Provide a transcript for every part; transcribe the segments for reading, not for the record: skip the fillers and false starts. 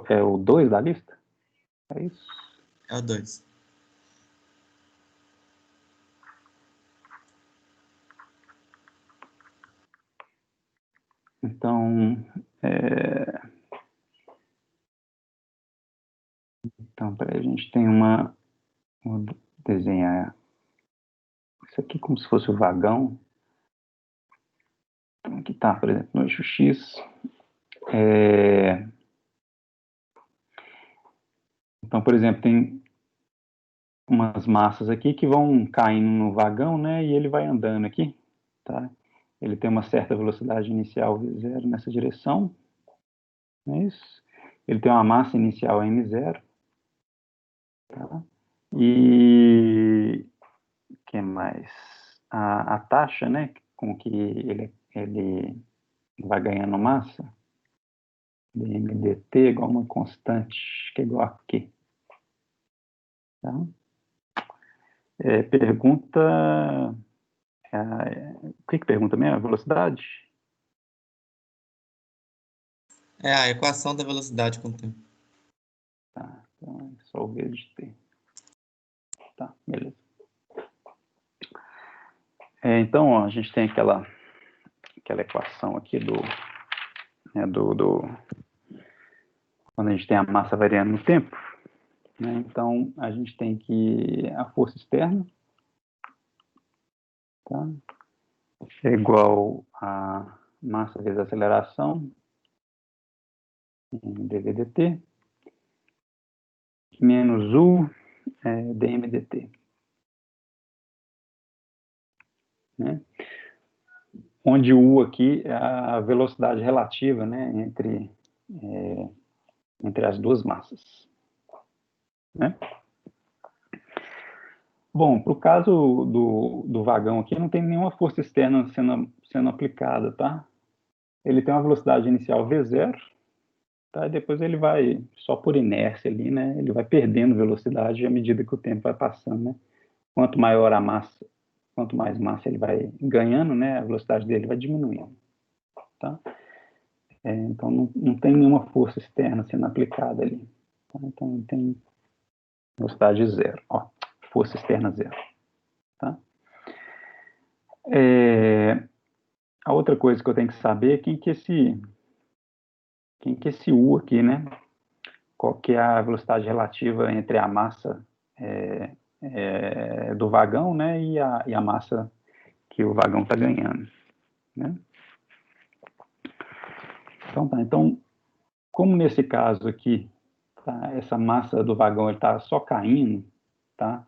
É o 2 da lista? É isso? É o 2. Então, então, peraí, a gente tem vou desenhar isso aqui como se fosse o vagão. Então, aqui está, por exemplo, no eixo X. Então, por exemplo, tem umas massas aqui que vão caindo no vagão, né? E ele vai andando aqui, tá? Ele tem uma certa velocidade inicial V0 nessa direção, não é isso? Ele tem uma massa inicial M0, tá? E o que mais? A taxa, né? Com que ele vai ganhando massa, dmdt igual a uma constante, que é igual a Q. Tá? Pergunta... o que pergunta mesmo? A velocidade? É a equação da velocidade com o tempo. Tá, então é só o V de T. Tá, beleza. Então, ó, a gente tem aquela equação aqui quando a gente tem a massa variando no tempo, né? Então, a gente tem que a força externa, tá? É igual a massa vezes a aceleração, dv dt, menos U dm dt. Né? Onde U aqui é a velocidade relativa, né, entre as duas massas. Né? Bom, para o caso do vagão aqui, não tem nenhuma força externa sendo aplicada, tá? Ele tem uma velocidade inicial V0, tá? E depois ele vai, só por inércia ali, né? Ele vai perdendo velocidade à medida que o tempo vai passando, né? Quanto maior a massa, quanto mais massa ele vai ganhando, né? A velocidade dele vai diminuindo, tá? Então, não tem nenhuma força externa sendo aplicada ali. Tá? Então, tem velocidade zero, ó, força externa zero, tá? A outra coisa que eu tenho que saber é quem que é esse U aqui, né? Qual que é a velocidade relativa entre a massa do vagão, né? E a massa que o vagão está ganhando, né? Então, tá. Então, como nesse caso aqui, tá, essa massa do vagão está só caindo, tá?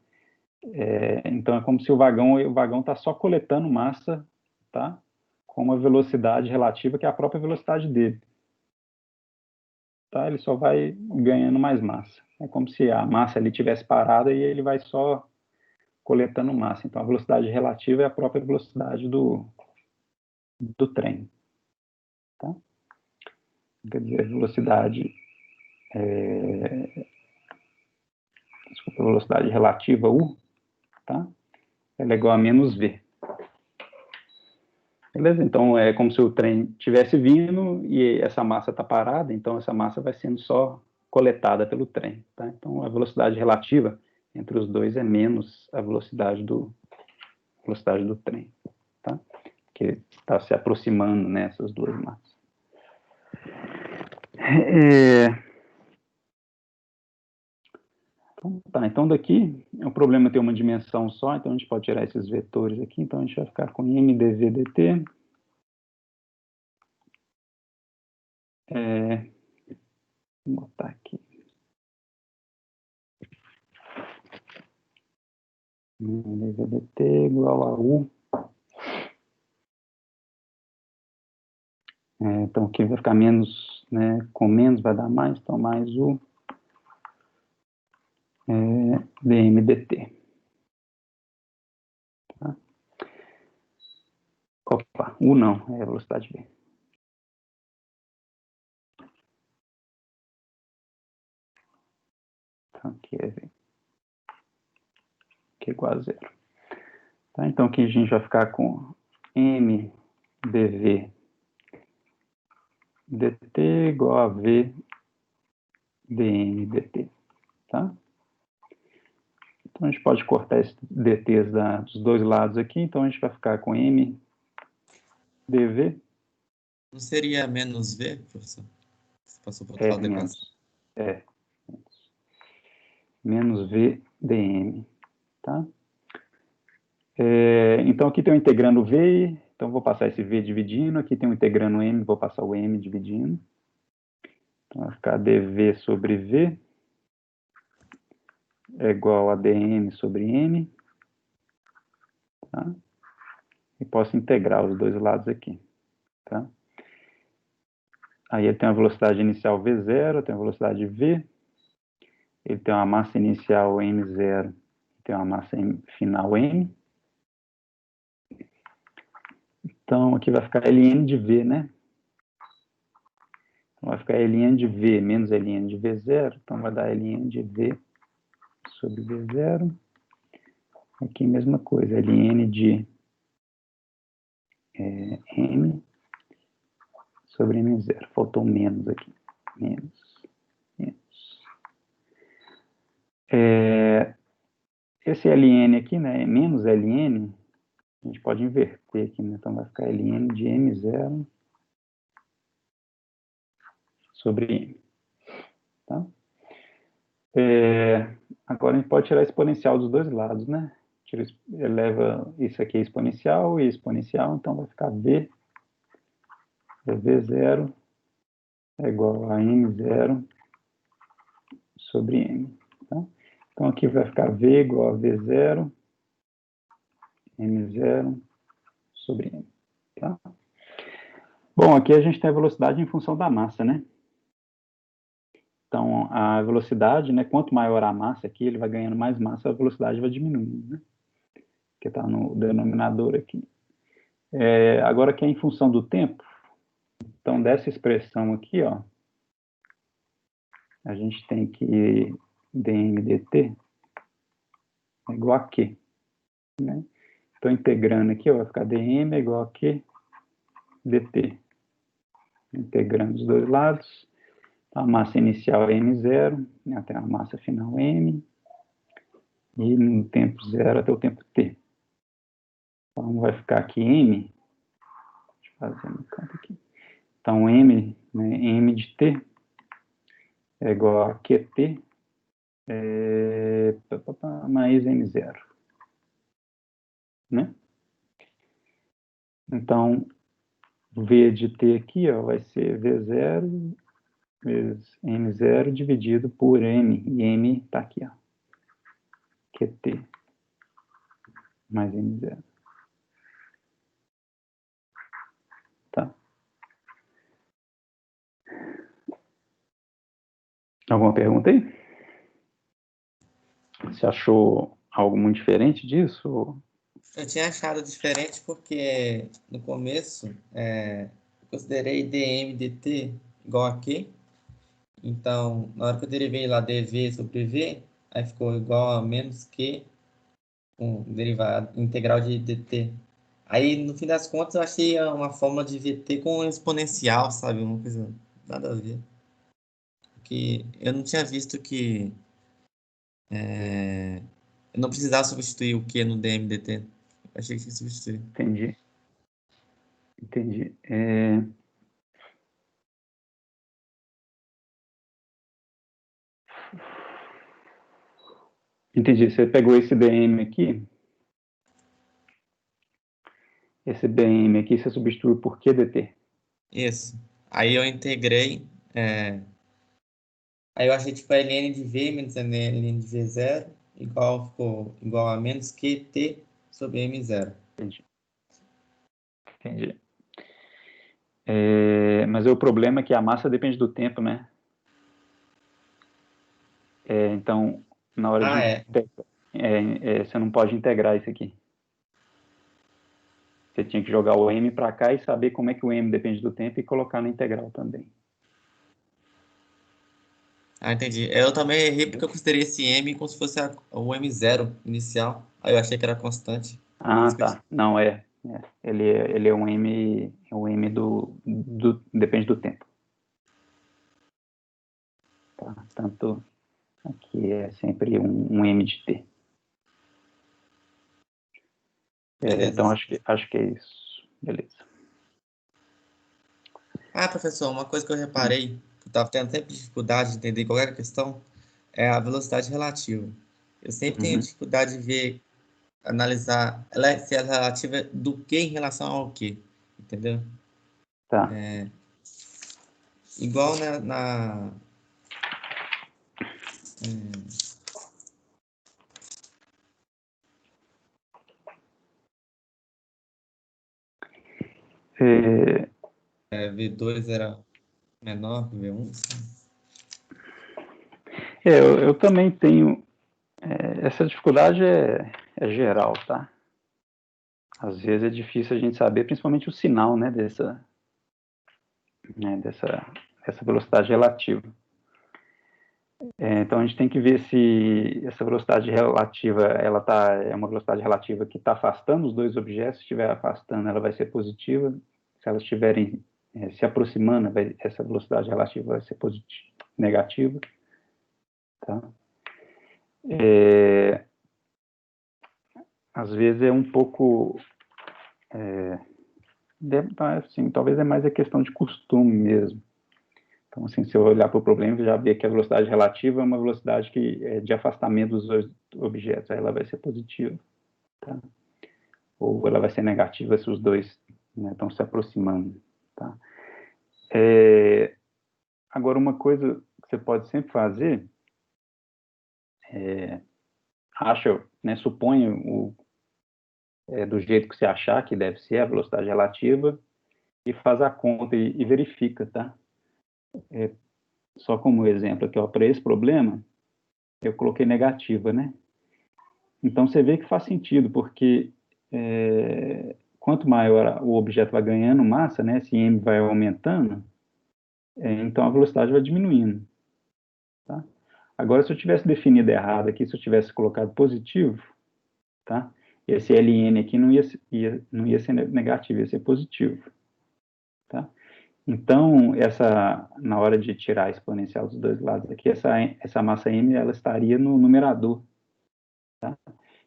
Então, é como se o vagão está só coletando massa, tá? Com uma velocidade relativa que é a própria velocidade dele. Tá? Ele só vai ganhando mais massa. É como se a massa ali tivesse parada e ele vai só coletando massa. Então, a velocidade relativa é a própria velocidade do trem. Tá? Quer dizer, a velocidade relativa, U, tá? Ela é igual a menos V. Beleza? Então, é como se o trem estivesse vindo e essa massa está parada, então essa massa vai sendo só coletada pelo trem. Tá? Então, a velocidade relativa entre os dois é menos a velocidade do trem. Tá? Que está se aproximando, né, essas duas massas. Então daqui, o problema é ter uma dimensão só, então a gente pode tirar esses vetores aqui, então a gente vai ficar com mdv dt. Vou botar aqui. mdv dt igual a U. Então aqui vai ficar menos, né, com menos vai dar mais, então mais U dmdt. Tá? Opa, U não, é a velocidade V. Então aqui é V, que é igual a zero. Tá? Então aqui a gente vai ficar com mdv dt igual a V dm dt, tá? Então, a gente pode cortar esses dt's dos dois lados aqui, então a gente vai ficar com m dv. Não seria menos V, professor? Você passou para o outro lado da equação. Menos v dm, tá? Então, aqui tem um integrando v, então vou passar esse v dividindo, aqui tem um integrando m, vou passar o m dividindo. Então, vai ficar dv sobre v é igual a dm sobre m, tá? E posso integrar os dois lados aqui, tá? Aí ele tem uma velocidade inicial v0, tem uma velocidade v, ele tem uma massa inicial m0, tem uma massa final m. Então, aqui vai ficar ln de v, né? Então, vai ficar ln de v menos ln de v0, então vai dar ln de v sobre v0. Aqui, mesma coisa, ln de m sobre m0. Faltou menos aqui. Menos. Esse ln aqui, né, menos ln, a gente pode inverter aqui, né? Então vai ficar ln de m0 sobre m. Tá? Agora a gente pode tirar a exponencial dos dois lados, né? Eleva isso aqui é exponencial e exponencial, então vai ficar v0 é igual a m0 sobre m. Tá? Então aqui vai ficar v igual a v0, m0 sobre m. Tá? Bom, aqui a gente tem a velocidade em função da massa, né? Então, a velocidade, né, quanto maior a massa aqui, ele vai ganhando mais massa, a velocidade vai diminuindo, né? Que está no denominador aqui. Agora, que é em função do tempo, então, dessa expressão aqui, ó, a gente tem que dm dt é igual a q, né? Então, integrando aqui, ó, vai ficar dm é igual a q dt. Integrando os dois lados, a massa inicial é m0, né, até a massa final m, e no tempo zero até o tempo t. Então, vai ficar aqui m, deixa eu fazer no canto aqui. Então, m, né, m de t é igual a qt mais m0, né? Então, v de t aqui, ó, vai ser v0 vezes m0 dividido por m, e m está aqui, ó, qt mais m0. Tá? Alguma pergunta aí? Você achou algo muito diferente disso? Eu tinha achado diferente porque no começo eu considerei dm dt igual a q. Então, na hora que eu derivei lá dv sobre v, aí ficou igual a menos q com derivado integral de dt. Aí, no fim das contas, eu achei uma fórmula de vt com exponencial, sabe? Uma coisa nada a ver. Porque eu não tinha visto que eu não precisava substituir o q no dm dt. Eu achei que tinha que substituir. Entendi. Entendi. Entendi. Você pegou esse dm aqui, você substituiu por qdt. Isso. Aí eu integrei. Aí eu achei tipo a ln de v menos a ln de v0 ficou igual a menos qt sobre m0. Entendi. Entendi. Mas o problema é que a massa depende do tempo, né? Então, na hora de você não pode integrar isso aqui. Você tinha que jogar o m para cá e saber como é que o m depende do tempo e colocar na integral também. Ah, entendi. Eu também errei porque eu considerei esse m como se fosse o m0 inicial. Aí eu achei que era constante. Ah, tá. Não, ele é um m depende do tempo. Tá? Tá? Tanto aqui é sempre um m de t. Então, acho que é isso. Beleza. Ah, professor, uma coisa que eu reparei, que eu estava tendo sempre dificuldade de entender qualquer questão, é a velocidade relativa. Eu sempre tenho dificuldade de ver, analisar se ela é relativa do que em relação ao que, entendeu? Tá. Igual V2 era menor que V1. Eu também tenho. Essa dificuldade é geral, tá? Às vezes é difícil a gente saber, principalmente o sinal, né, dessa velocidade relativa. Então a gente tem que ver se essa velocidade relativa, é uma velocidade relativa que está afastando os dois objetos. Se estiver afastando, ela vai ser positiva. Se elas estiverem se aproximando, essa velocidade relativa vai ser negativa. Tá? Às vezes é um pouco, assim, talvez é mais a questão de costume mesmo. Então, assim, se eu olhar para o problema, eu já ver que a velocidade relativa é uma velocidade que é de afastamento dos dois objetos, aí ela vai ser positiva, tá? Ou ela vai ser negativa se os dois, né, estão se aproximando, tá? Agora, uma coisa que você pode sempre fazer suponha do jeito que você achar que deve ser a velocidade relativa e faz a conta e verifica, tá? Só como exemplo aqui, para esse problema, eu coloquei negativa, né? Então, você vê que faz sentido, porque quanto maior o objeto vai ganhando massa, né, esse m vai aumentando, então a velocidade vai diminuindo. Tá? Agora, se eu tivesse definido errado aqui, se eu tivesse colocado positivo, tá? Esse ln aqui não ia ser negativo, ia ser positivo. Tá? Então, na hora de tirar a exponencial dos dois lados aqui, essa massa m ela estaria no numerador. Tá?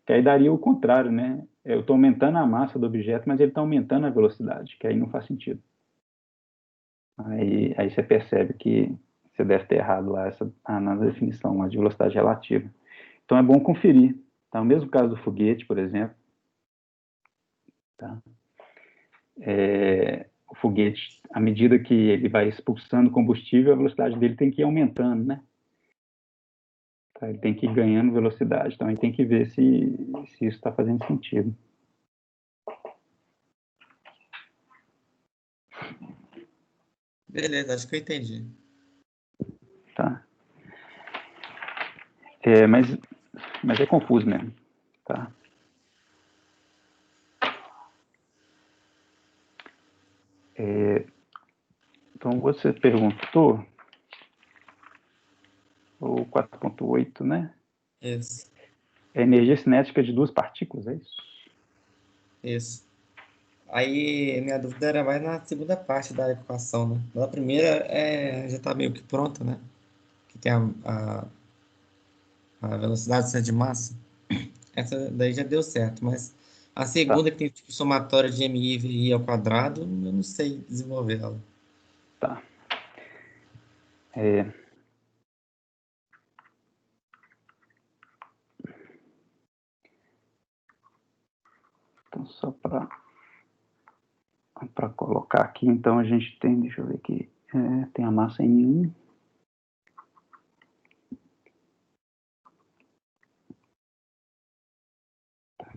Que aí daria o contrário, né? Eu estou aumentando a massa do objeto, mas ele está aumentando a velocidade, que aí não faz sentido. Aí você percebe que você deve ter errado lá na definição lá de velocidade relativa. Então é bom conferir. Tá? O mesmo caso do foguete, por exemplo. Tá? O foguete, à medida que ele vai expulsando combustível, a velocidade dele tem que ir aumentando, né? Tá? Ele tem que ir ganhando velocidade. Então, aí tem que ver se isso está fazendo sentido. Beleza, acho que eu entendi. Tá? Mas é confuso mesmo. Tá? Então, você perguntou o 4.8, né? Isso, É energia cinética de duas partículas, é isso? isso. Aí, minha dúvida era mais na segunda parte da equação, né? Na primeira, já está meio que pronta, né? Que tem a velocidade do centro de massa. Essa daí já deu certo, mas a Tá, segunda, que tem tipo somatória de MI e VI ao quadrado, eu não sei desenvolver ela. tá. Então, só para colocar aqui, então a gente tem, deixa eu ver aqui, tem a massa M1,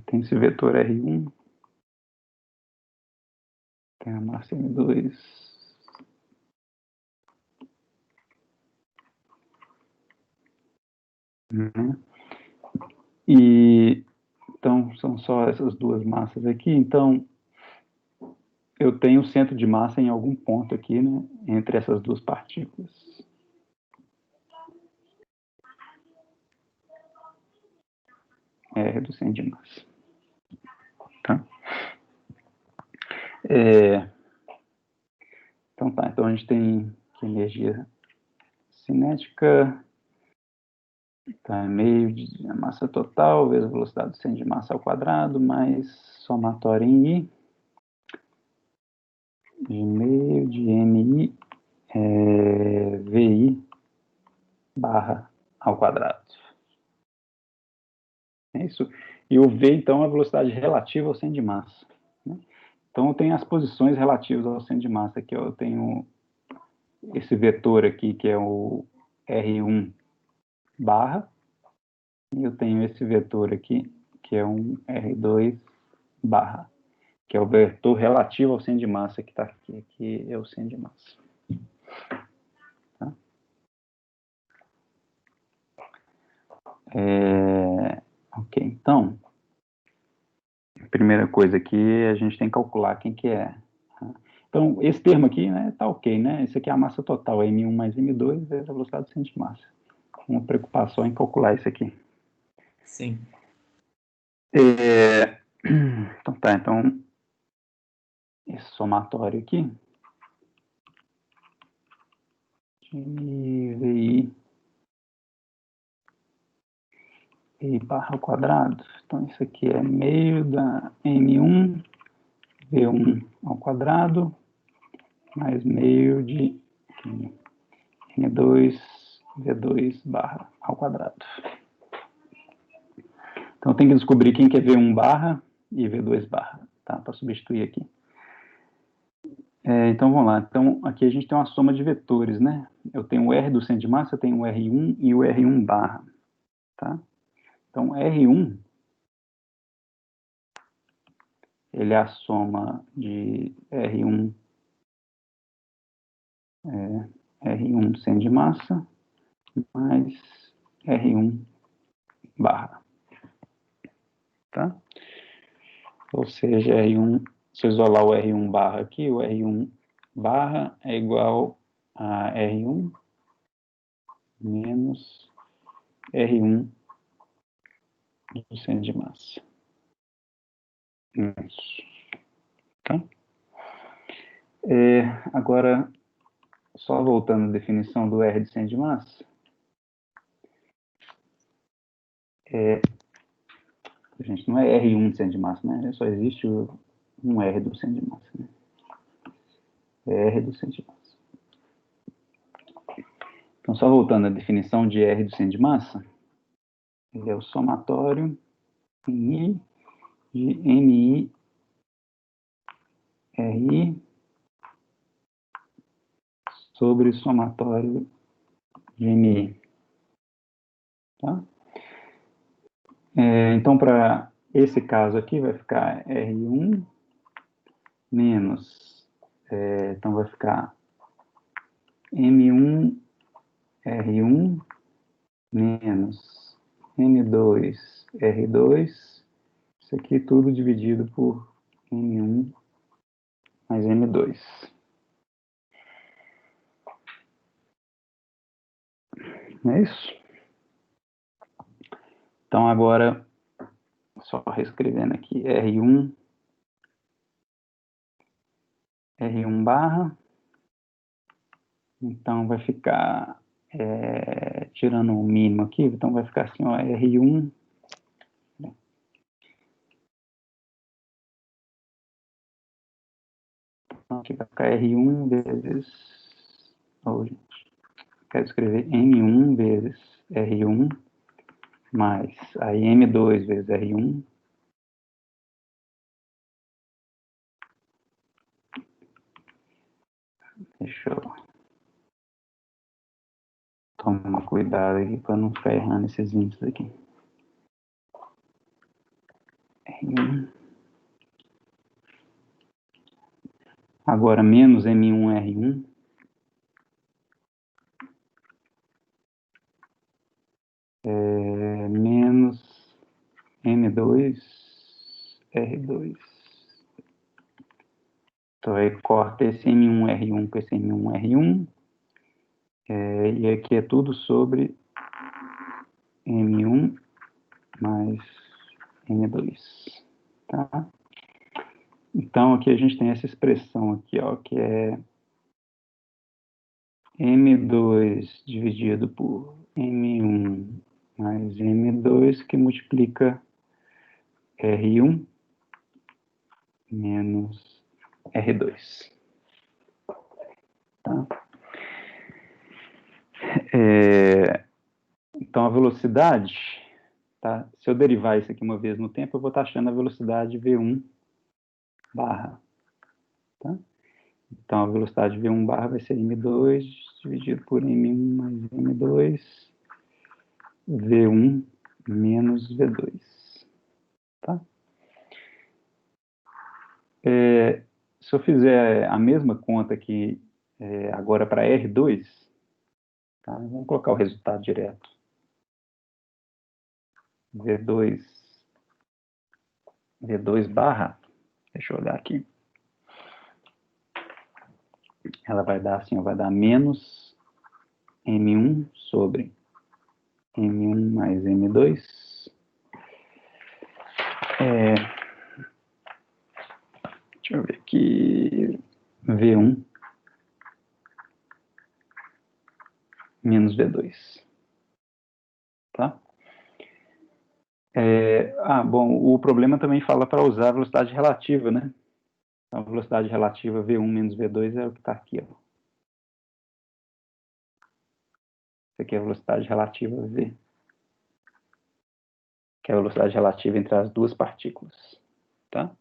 tem esse vetor R1, tem a massa M2, né? E então são só essas duas massas aqui. Então eu tenho o centro de massa em algum ponto aqui, né, entre essas duas partículas. Do centro de massa. Tá? Então tá, então a gente tem que energia cinética tá, é meio de massa total vezes a velocidade do centro de massa ao quadrado, mais somatório em I, de meio de MI, VI barra ao quadrado. É isso. E o V, então, é a velocidade relativa ao centro de massa, né? Então, eu tenho as posições relativas ao centro de massa aqui. Eu tenho esse vetor aqui, que é o R1 barra, e eu tenho esse vetor aqui, que é um R2 barra, que é o vetor relativo ao centro de massa que está aqui. Aqui é o centro de massa. Tá? Ok, então, a primeira coisa aqui, a gente tem que calcular quem que é. Tá? Então, esse termo aqui, né, tá ok, né? Isso aqui é a massa total, M1 mais M2 vezes a velocidade do centro de massa. Uma preocupação em calcular isso aqui. Sim. Então tá, então, esse somatório aqui, de VI e barra ao quadrado, então isso aqui é meio da M1, V1 ao quadrado, mais meio de M2, V2 barra ao quadrado. Então tem que descobrir quem que é V1 barra e V2 barra, tá? Para substituir aqui. Então vamos lá. Então aqui a gente tem uma soma de vetores, né? Eu tenho o R do centro de massa, eu tenho o R1 e o R1 barra, tá? Então R1 ele é a soma de R1 R1 centro de massa mais R1 barra, tá? Ou seja, R1, se eu isolar o R1 barra aqui, o R1 barra é igual a R1 menos R1 do centro de massa. Isso. Tá? Agora, só voltando à definição do R de centro de massa, gente, não é R1 de centro de massa, né? Só existe um R do centro de massa, né? É R do centro de massa. Então, só voltando à definição de R do centro de massa, ele é o somatório em I de MI RI sobre somatório de MI. Tá? Então, para esse caso aqui, vai ficar R1 menos, então vai ficar M1 R1 menos M2 R2, isso aqui tudo dividido por M1 mais M2. Não é isso? Então, agora, só reescrevendo aqui, R1 barra, então vai ficar, tirando o mínimo aqui, então vai ficar assim, ó, R1, então aqui vai ficar R1 vezes, gente, quero escrever M1 vezes R1, mais aí M2 vezes R1, deixa eu tomar cuidado aqui para não ficar errando esses índices aqui. R1. Agora, menos M1, R1. Menos M2, R2. Então, aí corta esse M1, R1 com esse M1, R1. E aqui é tudo sobre M1 mais M2. Tá? Então, aqui a gente tem essa expressão aqui, ó, que é M2 dividido por M1 mais M2, que multiplica R1 menos R2. Tá? Então, a velocidade, tá? Se eu derivar isso aqui uma vez no tempo, eu vou estar achando a velocidade V1 barra. Tá? Então, a velocidade V1 barra vai ser M2 dividido por M1 mais M2, V1 menos V2. Tá? Se eu fizer a mesma conta aqui agora para R2, tá? Vamos colocar o resultado direto. V2 barra, deixa eu olhar aqui. Ela vai dar assim, vai dar menos M1 sobre M1 mais M2. Deixa eu ver aqui. V1 menos V2. Tá? Bom, o problema também fala para usar a velocidade relativa, né? Então, a velocidade relativa V1 menos V2 é o que está aqui, ó. Isso aqui é a velocidade relativa V, que é a velocidade relativa entre as duas partículas. Tá?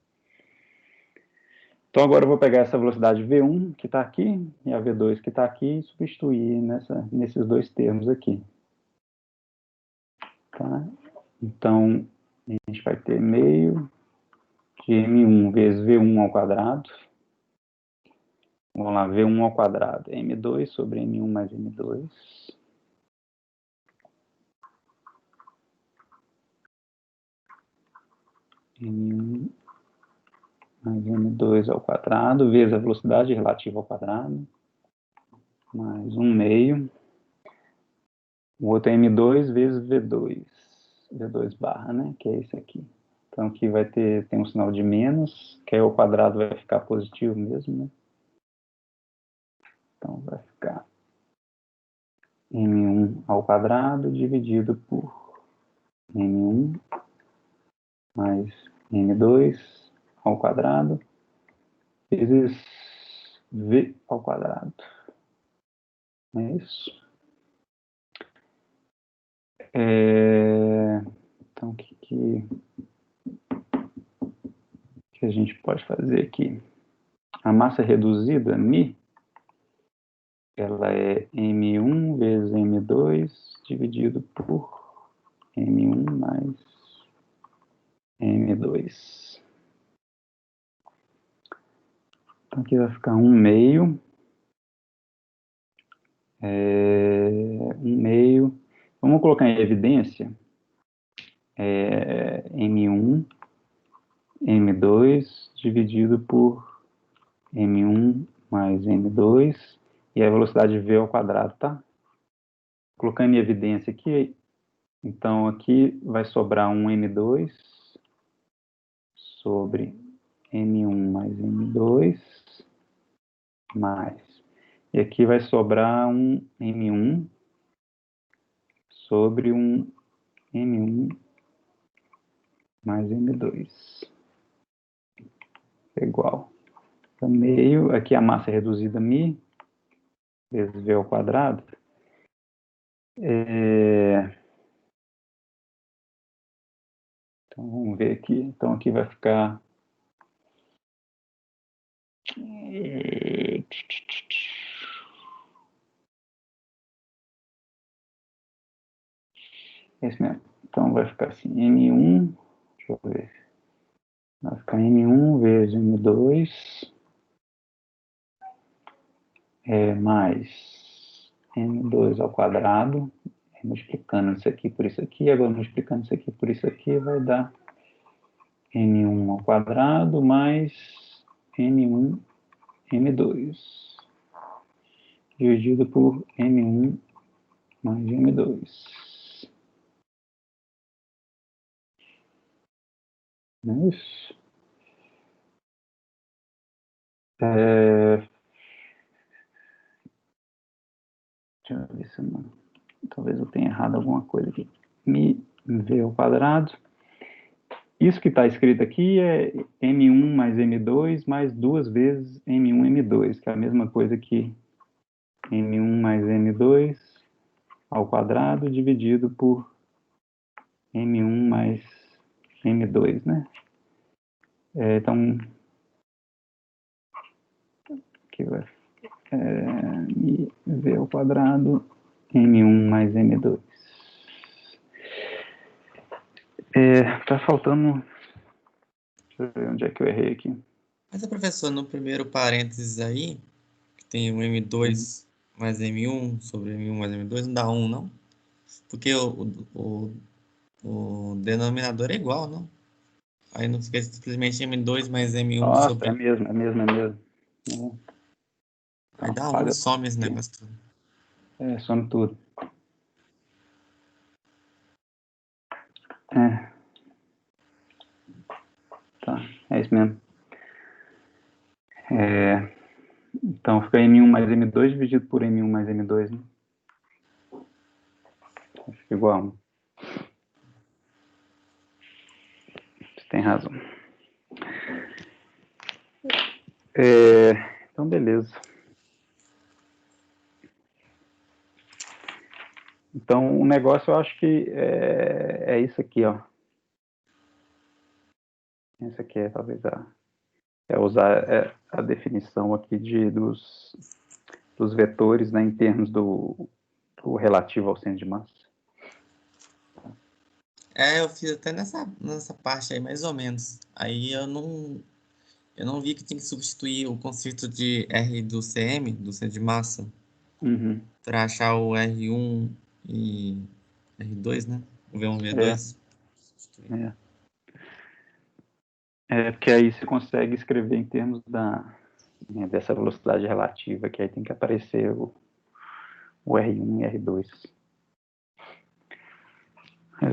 Então, agora eu vou pegar essa velocidade V1, que está aqui, e a V2, que está aqui, e substituir nesses dois termos aqui. Tá? Então, a gente vai ter meio de M1 vezes V1 ao quadrado. Vamos lá, V1 ao quadrado é M2 sobre M1 mais M2. M1 mais M2 ao quadrado, vezes a velocidade relativa ao quadrado, mais 1 meio. O outro é M2 vezes V2. V2 barra, né? Que é esse aqui. Então, aqui tem um sinal de menos, que aí o quadrado vai ficar positivo mesmo, né? Então, vai ficar M1 ao quadrado dividido por M1 mais M2 ao quadrado vezes V ao quadrado. É isso. Então, o que a gente pode fazer aqui? A massa reduzida, μ, ela é M1 vezes M2 dividido por M1 mais M2. Então, aqui vai ficar 1 meio. 1 meio. Vamos colocar em evidência M1, M2 dividido por M1 mais M2 e a velocidade V ao quadrado, tá? Colocando em evidência aqui, então aqui vai sobrar um M2 sobre M1 mais M2 mais. E aqui vai sobrar um M1 sobre um M1 mais M2. É igual a meio, aqui a massa reduzida μ, vezes V ao quadrado. Então, vamos ver aqui. Então, aqui vai ficar... Esse mesmo. Então, vai ficar assim, M1, deixa eu ver. Vai ficar M1 vezes M2 mais M2 ao quadrado, multiplicando isso aqui por isso aqui, agora multiplicando isso aqui por isso aqui, vai dar M1 ao quadrado mais M1, M2, dividido por M1 mais M2. Não é isso? Deixa eu ver se eu não... Talvez eu tenha errado alguma coisa aqui. MV ao quadrado. Isso que está escrito aqui é M1 mais M2 mais 2 vezes M1, M2, que é a mesma coisa que M1 mais M2 ao quadrado dividido por M1 mais M2, né? Então, aqui vai MV ao quadrado, M1 mais M2. Tá faltando... Deixa eu ver onde é que eu errei aqui. Mas, professor, no primeiro parênteses aí, que tem o M2 mais M1 sobre M1 mais M2, não dá 1, não? Porque o denominador é igual, não? Aí não fica simplesmente M2 mais M1 Nossa, sobre... é mesmo. Aí Então, dá 1 e paga some esse aqui. negócio tudo. Some tudo. Tá, é isso mesmo. Então, fica M1 mais M2 dividido por M1 mais M2, né? Fica igual a 1. Você tem razão. Então, beleza. Então, o negócio eu acho que é isso aqui, ó. Esse aqui é talvez usar a definição aqui dos vetores, né, em termos do relativo ao centro de massa. Eu fiz até nessa parte aí, mais ou menos. Aí eu não vi que tinha que substituir o conceito de R do CM, do centro de massa, para achar o R1 e R2, né? O V1 e V2. Porque aí você consegue escrever em termos dessa velocidade relativa, que aí tem que aparecer o R1 e R2.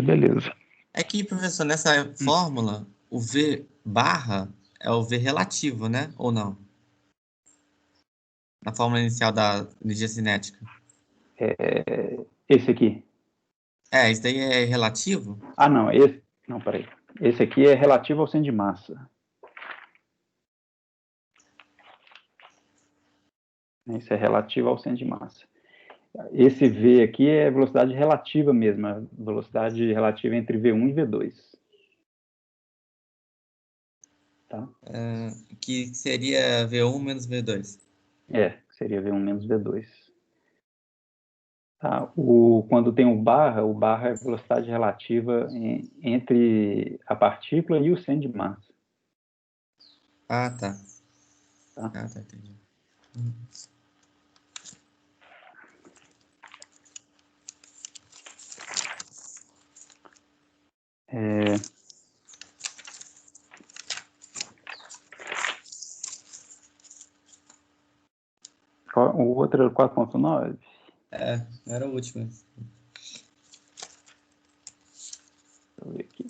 Beleza. É que, professor, nessa fórmula, o V barra é o V relativo, né? Ou não? Na fórmula inicial da energia cinética. Esse aqui. Isso daí é relativo? Não, não, peraí. Esse aqui é relativo ao centro de massa. Isso é relativo ao centro de massa. Esse V aqui é velocidade relativa mesmo, a velocidade relativa entre V1 e V2. Tá? Que seria V1 menos V2. Seria V1 menos V2. Tá? Quando tem o barra é velocidade relativa entre a partícula e o centro de massa. Ah, tá. Tá? Ah, tá, entendi. O outro era 4.9? Era o último. Deixa eu ver aqui.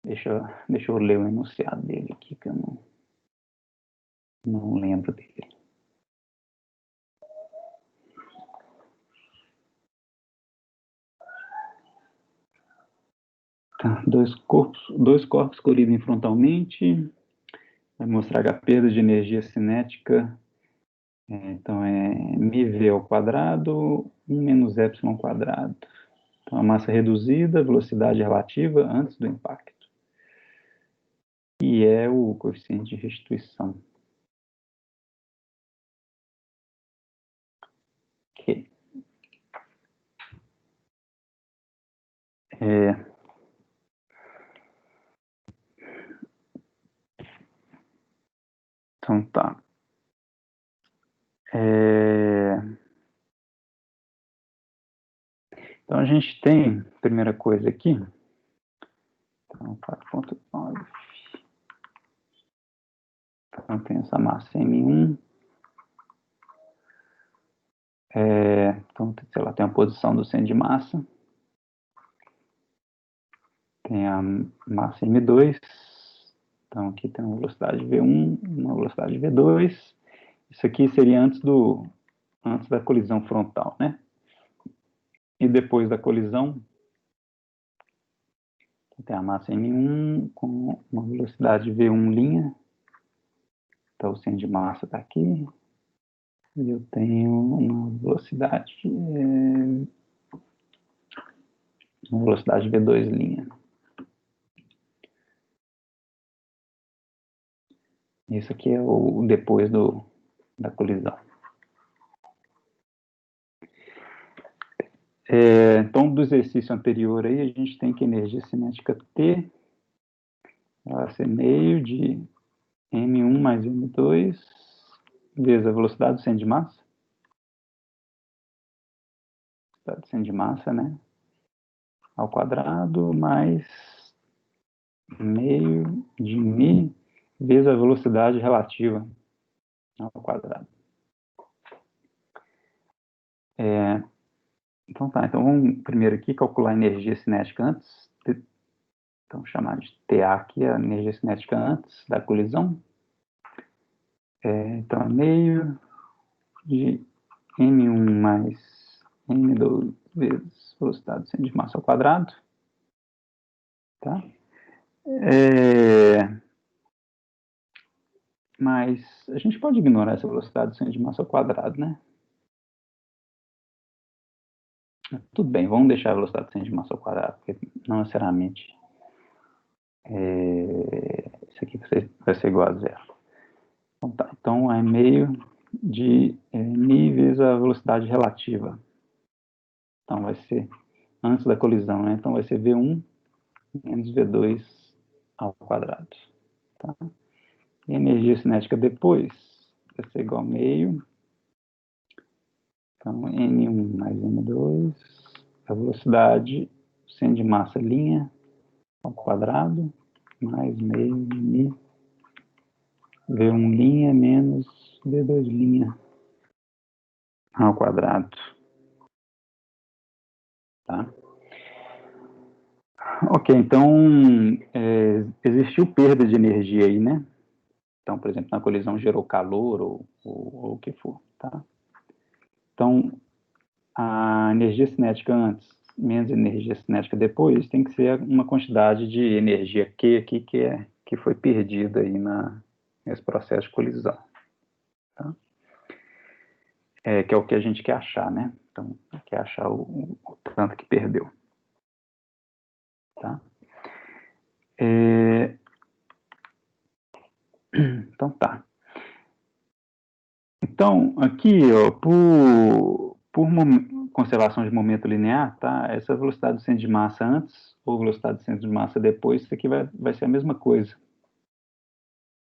Deixa eu ler o enunciado dele aqui, que eu não lembro dele. Tá, dois corpos colidem frontalmente, vai mostrar que a perda de energia cinética, então é mv ao quadrado, 1 menos epsilon quadrado. Então, a massa reduzida, velocidade relativa antes do impacto. E é o coeficiente de restituição. Ok. Então, tá. Então, a gente tem, primeira coisa aqui, então, 4.9. Então, tem essa massa M1. Então, sei lá, tem a posição do centro de massa. Tem a massa M2. Então, aqui tem uma velocidade V1, uma velocidade V2. Isso aqui seria antes da colisão frontal, né? E depois da colisão, tem a massa M1 com uma velocidade V1'. Então, o centro de massa está aqui. E eu tenho uma velocidade V2'. Isso aqui é o depois da colisão. Então, do exercício anterior aí, a gente tem que a energia cinética T vai ser meio de M1 mais M2 vezes a velocidade do centro de massa. Velocidade do centro de massa, né? Ao quadrado mais meio de μ vezes a velocidade relativa ao quadrado. Então tá, então vamos primeiro aqui calcular a energia cinética antes. Então chamar de TA aqui a energia cinética antes da colisão. Então é meio de M1 mais M2 vezes velocidade do centro de massa ao quadrado. Tá? Mas a gente pode ignorar essa velocidade do centro de massa ao quadrado, né? Tudo bem, vamos deixar a velocidade do centro de massa ao quadrado, porque não necessariamente isso aqui vai ser igual a zero. Então, tá, então é meio de μ vezes a velocidade relativa. Então vai ser antes da colisão, né? Então vai ser V1 menos V2 ao quadrado. Tá? E a energia cinética depois vai ser igual a meio. Então, N1 mais N2, a velocidade, centro de massa linha ao quadrado, mais meio de μ, V1' menos V2' ao quadrado. Tá? Ok, então existiu perda de energia aí, né? Então, por exemplo, na colisão gerou calor ou o que for, tá? Então, a energia cinética antes menos energia cinética depois tem que ser uma quantidade de energia Q aqui que foi perdida aí nesse processo de colisão. Tá? Que é o que a gente quer achar, né? Então, quer achar o tanto que perdeu. Tá? Então, tá. Então, aqui, ó, por conservação de momento linear, tá? Essa velocidade do centro de massa antes ou velocidade do centro de massa depois, isso aqui vai ser a mesma coisa.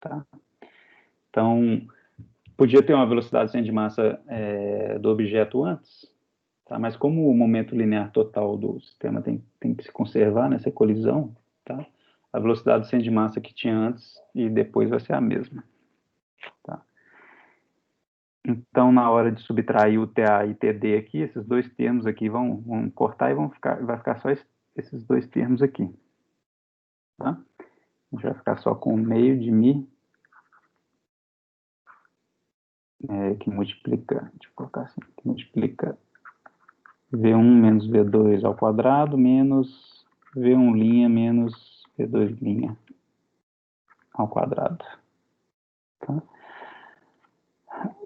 Tá? Então, podia ter uma velocidade do centro de massa do objeto antes, tá? Mas como o momento linear total do sistema tem que se conservar nessa colisão, tá? A velocidade do centro de massa que tinha antes e depois vai ser a mesma. Tá? Então, na hora de subtrair o TA e TD aqui, esses dois termos aqui vão cortar e vai ficar só esses dois termos aqui. Tá? A gente vai ficar só com meio de μ, que multiplica, deixa eu colocar assim, que multiplica V1 menos V2 ao quadrado menos V1' menos V2' ao quadrado. Tá?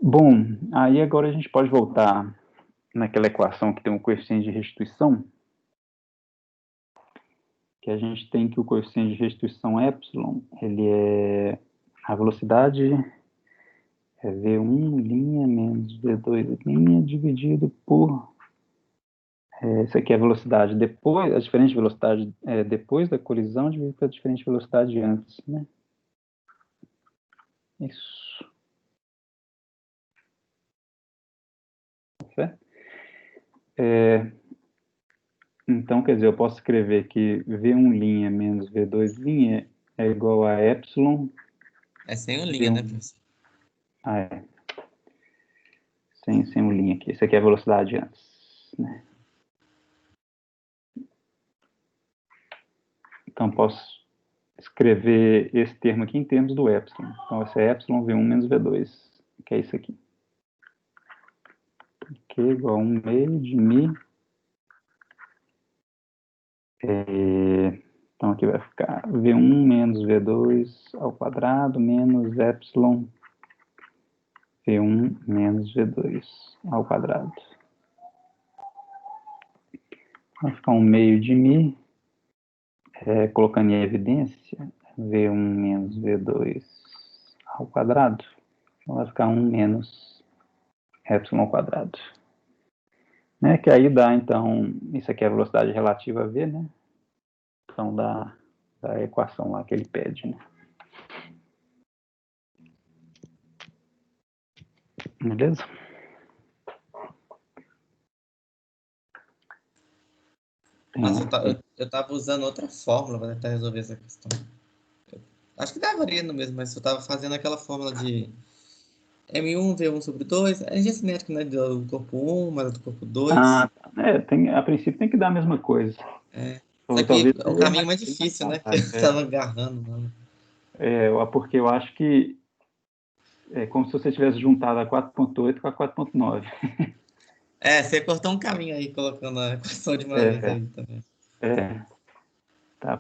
Bom, aí agora a gente pode voltar naquela equação que tem um coeficiente de restituição, que a gente tem que o coeficiente de restituição epsilon, ele é a velocidade V1' menos V2' dividido por isso aqui é a velocidade depois, a diferente velocidade depois da colisão dividido pela diferente velocidade antes, né? Isso. Certo? Então, quer dizer, eu posso escrever que V1' menos V2' é igual a epsilon. É sem o linha, né, professor? Sem o linha aqui. Isso aqui é a velocidade antes, né? Então, posso escrever esse termo aqui em termos do epsilon. Então, esse é epsilon V1 menos V2, que é isso aqui. Que é igual a 1 meio de mi. Então, aqui vai ficar V1 menos V2 ao quadrado menos epsilon V1 menos V2 ao quadrado. Vai ficar 1 meio de mi. Colocando em evidência, V1 menos V2 ao quadrado. Então, vai ficar 1 menos epsilon ao quadrado. Né? Que aí dá, então, isso aqui é a velocidade relativa a V, né? Então, da equação lá que ele pede, né? Beleza? Nossa, eu tava usando outra fórmula para tentar resolver essa questão. Acho que dava no mesmo, mas eu tava fazendo aquela fórmula de M1 V1 sobre 2, a energia cinética, né, do corpo 1 mais do corpo 2. A princípio tem que dar a mesma coisa. Só Ou que talvez é um caminho mais difícil, né? Que eu tava agarrando. Né? Porque eu acho que é como se você tivesse juntado a 4.8 com a 4.9. Você cortou um caminho aí, colocando a equação de uma vez aí também. Tá,